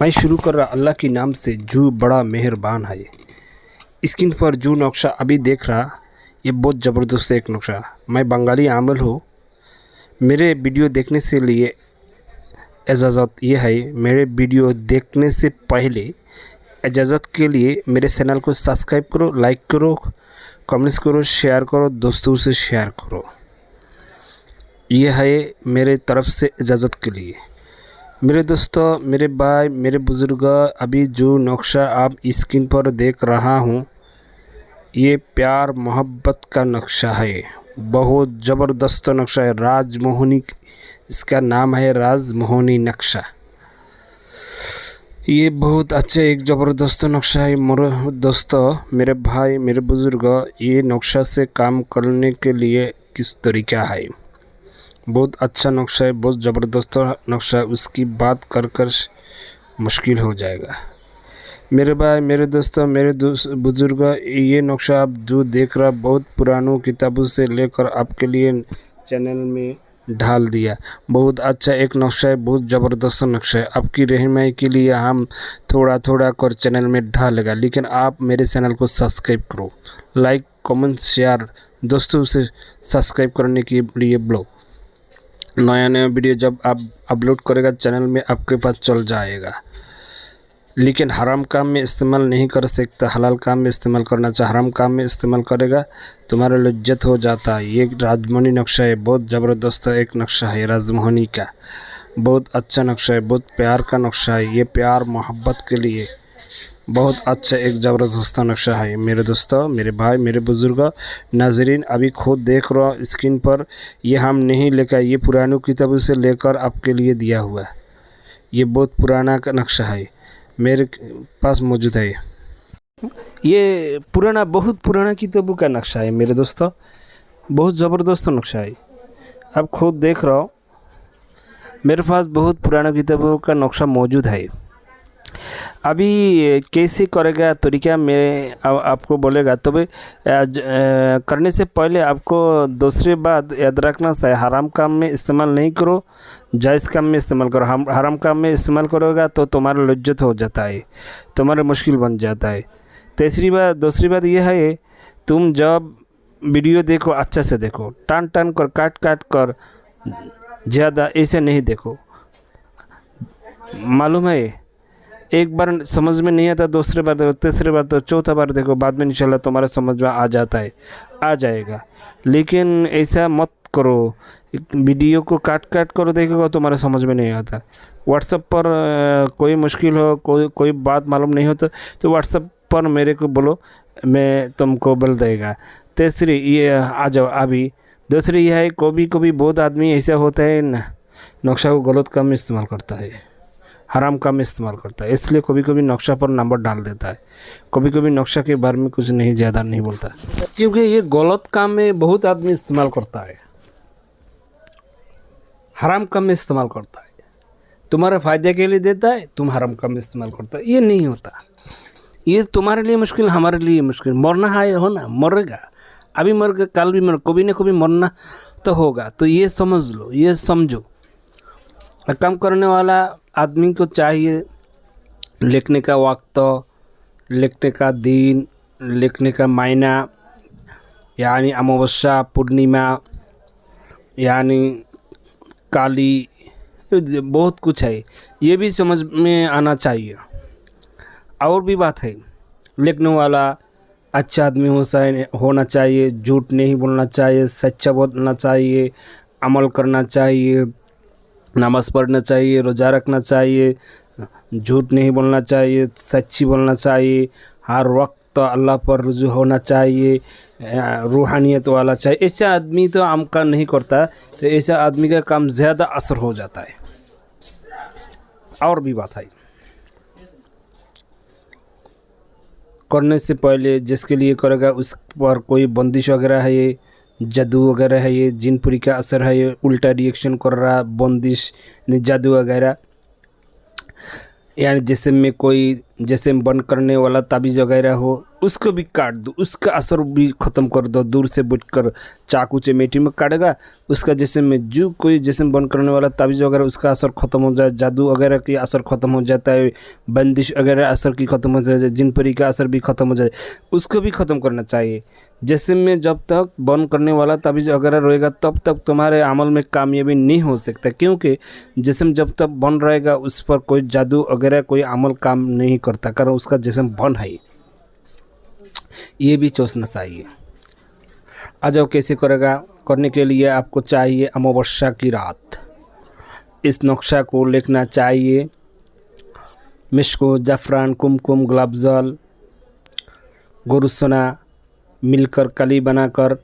मैं शुरू कर रहा अल्लाह के नाम से जो बड़ा मेहरबान है। स्क्रीन पर जो नक्शा अभी देख रहा ये बहुत ज़बरदस्त एक नक्शा। मैं बंगाली आमिल हूँ। मेरे वीडियो देखने से लिए इजाज़त ये है, मेरे वीडियो देखने से पहले इजाज़त के लिए मेरे चैनल को सब्सक्राइब करो, लाइक करो, कमेंट्स करो, शेयर करो, दोस्तों से शेयर करो। ये है मेरे तरफ से इजाज़त के लिए। मेरे दोस्तों, मेरे भाई, मेरे बुज़ुर्ग, अभी जो नक्शा आप स्क्रीन पर देख रहा हूँ ये प्यार मोहब्बत का नक्शा है। बहुत ज़बरदस्त नक्शा है। राजमोहनी इसका नाम है, राजमोहनी नक्शा। ये बहुत अच्छा एक ज़बरदस्त नक्शा है। मेरे दोस्तों, मेरे भाई, मेरे बुज़ुर्ग, ये नक्शा से काम करने के लिए किस तरीका है। बहुत अच्छा नक्शा है, बहुत ज़बरदस्त नक्शा है। उसकी बात कर मुश्किल हो जाएगा। मेरे भाई, मेरे दोस्तों, मेरे बुज़ुर्ग, ये नक्शा आप जो देख रहा बहुत पुरानों किताबों से लेकर आपके लिए चैनल में ढाल दिया। बहुत अच्छा एक नक्शा है, बहुत ज़बरदस्त नक्शा है। आपकी रहनुमाई के लिए हम थोड़ा थोड़ा कर चैनल में ढालेगा, लेकिन आप मेरे चैनल को सब्सक्राइब करो, लाइक, कमेंट, शेयर, दोस्तों से सब्सक्राइब करने के लिए बोलो। नया नया वीडियो जब आप अपलोड करेगा चैनल में आपके पास चल जाएगा। लेकिन हराम काम में इस्तेमाल नहीं कर सकता, हलाल काम में इस्तेमाल करना चाहिए। हराम काम में इस्तेमाल करेगा तुम्हारा लज्जत हो जाता है। ये राजमोहनी नक्शा है, बहुत ज़बरदस्त एक नक्शा है राजमोहनी का। बहुत अच्छा नक्शा है, बहुत प्यार का नक्शा है। ये प्यार मोहब्बत के लिए बहुत अच्छा एक ज़बरदस्त नक्शा है। मेरे दोस्तों, मेरे भाई, मेरे बुज़ुर्ग, नाज़रीन, अभी खुद देख रहा हूँ स्क्रीन पर। ये हम नहीं लेकर, ये पुरानी किताबों से लेकर आपके लिए दिया हुआ है। ये बहुत पुराना का नक्शा है, मेरे पास मौजूद है। ये पुराना, बहुत पुराना किताबों का नक्शा है मेरे दोस्तों। बहुत ज़बरदस्त नक्शा है। आप खुद देख रहा हो, मेरे पास बहुत पुराना किताबों का नक्शा मौजूद है। अभी कैसे करेगा तरीका मैं आपको बोलेगा, तो भी करने से पहले आपको दूसरी बात याद रखना चाहिए। हराम काम में इस्तेमाल नहीं करो, जायज़ काम में इस्तेमाल करो। हराम काम में इस्तेमाल करोगा तो तुम्हारा लज्जत हो जाता है, तुम्हारा मुश्किल बन जाता है। दूसरी बात यह है, तुम जब वीडियो देखो अच्छा से देखो, टान टान कर, काट काट कर, ज़्यादा ऐसे नहीं देखो। मालूम है, एक बार समझ में नहीं आता, दूसरी बार देखो, तीसरी बार तो चौथा बार देखो, बाद में इंशाल्लाह तुम्हारे समझ में आ जाता है, आ जाएगा। लेकिन ऐसा मत करो, वीडियो को काट काट कर देखोगे तुम्हारे समझ में नहीं आता। व्हाट्सएप पर कोई मुश्किल हो, कोई बात मालूम नहीं हो तो व्हाट्सएप पर मेरे को बोलो, मैं तुमको बोल देगा। तीसरी ये आ जाओ अभी। दूसरी यह है, कभी बहुत आदमी ऐसा होता है नक्शा को गलत काम में इस्तेमाल करता है, हराम काम में इस्तेमाल करता है, इसलिए कभी नक्शा पर नंबर डाल देता है। कभी नक्शा के बारे में कुछ नहीं ज़्यादा नहीं बोलता, क्योंकि ये गलत काम में बहुत आदमी इस्तेमाल करता है, हराम काम में इस्तेमाल करता है। तुम्हारे फ़ायदे के लिए देता है, तुम हराम काम में इस्तेमाल करता है। ये नहीं होता। ये तुम्हारे लिए मुश्किल, हमारे लिए मुश्किल। मरना है, हो ना, मरेगा, अभी मर गया, कल भी मर, कभी ना कभी मरना तो होगा। तो ये समझ लो, ये समझो। काम करने वाला आदमी को चाहिए लिखने का वक्त, लिखने का दिन, लिखने का महीना, यानी अमावस्या, पूर्णिमा, यानी काली, बहुत कुछ है। ये भी समझ में आना चाहिए। और भी बात है, लिखने वाला अच्छा आदमी होना चाहिए, झूठ नहीं बोलना चाहिए, सच्चा बोलना चाहिए, अमल करना चाहिए, नमाज़ पढ़ना चाहिए, रोज़ा रखना चाहिए, झूठ नहीं बोलना चाहिए, सच्ची बोलना चाहिए, हर वक्त अल्लाह पर रुजू होना चाहिए, रूहानियत वाला चाहिए। ऐसा आदमी तो आम काम नहीं करता, तो ऐसा आदमी का काम ज़्यादा असर हो जाता है। और भी बात है, करने से पहले जिसके लिए करेगा उस पर कोई बंदिश वगैरह है, ये जादू वगैरह है, ये जिनपुरी का असर है, ये उल्टा रिएक्शन कर रहा, बंदिश जादू वगैरह, यानी जैसे में कोई जैसे में बंद करने वाला ताबीज़ वगैरह हो उसको भी काट दो, उसका असर भी ख़त्म कर दो। दूर से बैठकर चाकू चमेटी में काटेगा, उसका जैसे में जो कोई जैसे में बंद करने वाला ताबीज़ वगैरह उसका असर ख़त्म हो जाए, जादू वगैरह की असर ख़त्म हो जाता है, बंदिश वगैरह असर की ख़त्म हो जाए, जिन परी का असर भी ख़त्म हो जाए, उसको भी ख़त्म करना चाहिए। जैसे में जब तक बंद करने वाला ताबीज़ वगैरह रहेगा तब तक तुम्हारे अमल में कामयाबी नहीं हो सकता, क्योंकि जिस्म जब तक बंद रहेगा उस पर कोई जादू वगैरह कोई अमल काम नहीं करता, कारण उसका जिस्म बंद है। ये भी सोचना चाहिए। आ जाओ कैसे करेगा। करने के लिए आपको चाहिए अमावस्या की रात। इस नक्शा को लिखना चाहिए। मिश्को, जाफरान, कुमकुम, गुलाब जल, गुरुसोना मिलकर कली बनाकर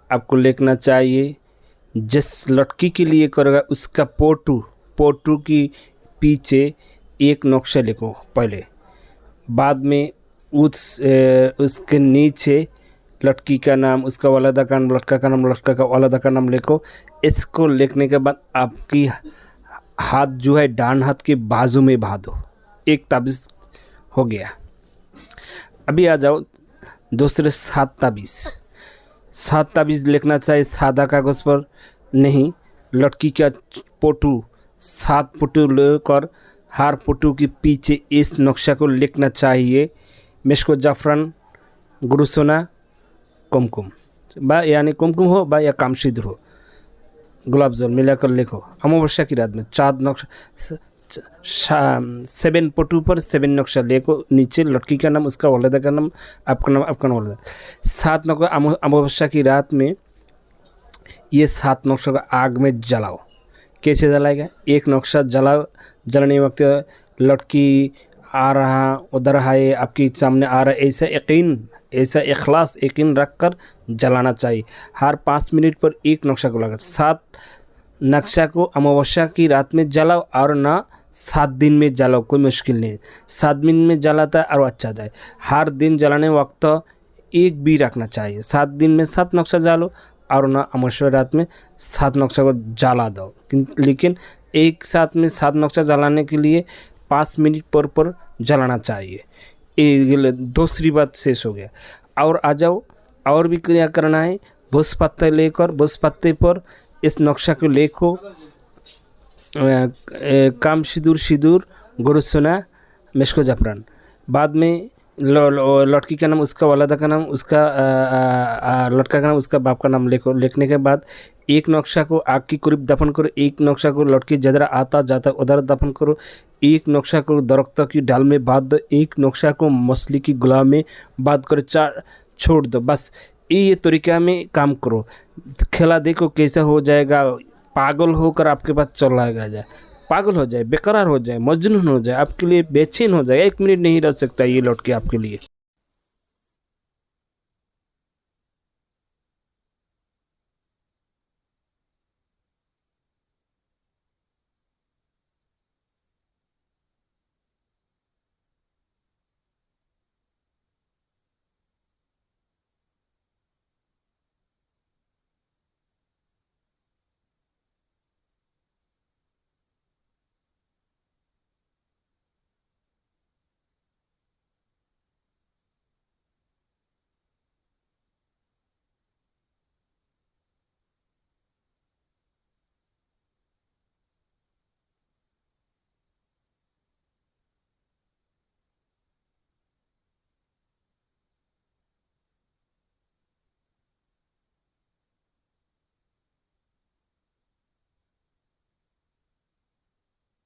आपको लिखना चाहिए। जिस लड़की के लिए करेगा उसका पोटू की पीछे एक नक्शा लिखो पहले, बाद में उसके नीचे लड़की का नाम, उसका वालिदा का नाम, लड़का का नाम, लड़का का वालिदा का नाम लिखो। इसको लिखने के बाद आपकी हाथ जो है डान हाथ के बाजू में बांधो। एक ताबीज़ हो गया। अभी आ जाओ दूसरे 7 ताबीज़। 7 ताबीज़ लिखना चाहिए सादा कागज़ पर नहीं, लड़की का पोटू 7 पोटू लेकर हर पोटू के पीछे इस नक्शा को लिखना चाहिए। मिश्को, जाफरान, गुरुसोना, कुमकुम बा यानी कुमकुम हो बा या काम सिंदूर हो, गुलाब जल मिलाकर लिखो। अमावस्या की रात में 4 नक्शा 7 पोटू पर 7 नक्शा लिखो। नीचे लड़की का नाम, उसका वालिदा का नाम, आपका नाम, आपका वालिदा। 7 नक्शा अमावस्या की रात में ये 7 नक्शा को आग में जलाओ। कैसे जलाएगा? एक नक्शा जलाने वक्त लड़की आ रहा उधर है, आपके सामने आ रहा है, ऐसा इखलास यकीन रख कर जलाना चाहिए। हर 5 मिनट पर एक नक्शा को लगा। 7 नक्शा को अमावस्या की रात में जलाओ और ना 7 दिन में जलाओ, कोई मुश्किल नहीं। 7 दिन में जलाता है और अच्छा जाए। हर दिन जलाने वक्त एक भी रखना चाहिए। 7 दिन में 7 नक्शा जलाओ और ना अमावस्या रात में 7 नक्शा को जला दो। लेकिन एक साथ में 7 नक्शा जलाने के लिए 5 मिनट पर जलाना चाहिए। ये दूसरी बात शेष हो गया। और आ जाओ, और भी क्रिया करना है। भूस पत्ते लेकर भूस पत्ते पर इस नक्शा को लिखो। काम सिंदूर, गुरुसोना, मिश्को, जाफरान। बाद में लड़की का नाम, उसका वालिदा का नाम, उसका लड़का का नाम, उसका बाप का नाम लिखो। लिखने के बाद एक नक्शा को आग की करीब दफन करो, एक नक्शा को लड़की जिधर आता जाता उधर दफन करो, एक नक्शा को दरख्त की डाल में बांध दो, एक नक्शा को मछली की गुला में बांध कर छोड़ दो। बस ये तरीका में काम करो। खेला देखो कैसा हो जाएगा। पागल होकर आपके पास चला जाए, पागल हो जाए, बेकरार हो जाए, मजनून हो जाए, आपके लिए बेचैन हो जाए, 1 मिनट नहीं रह सकता ये लौट के आपके लिए।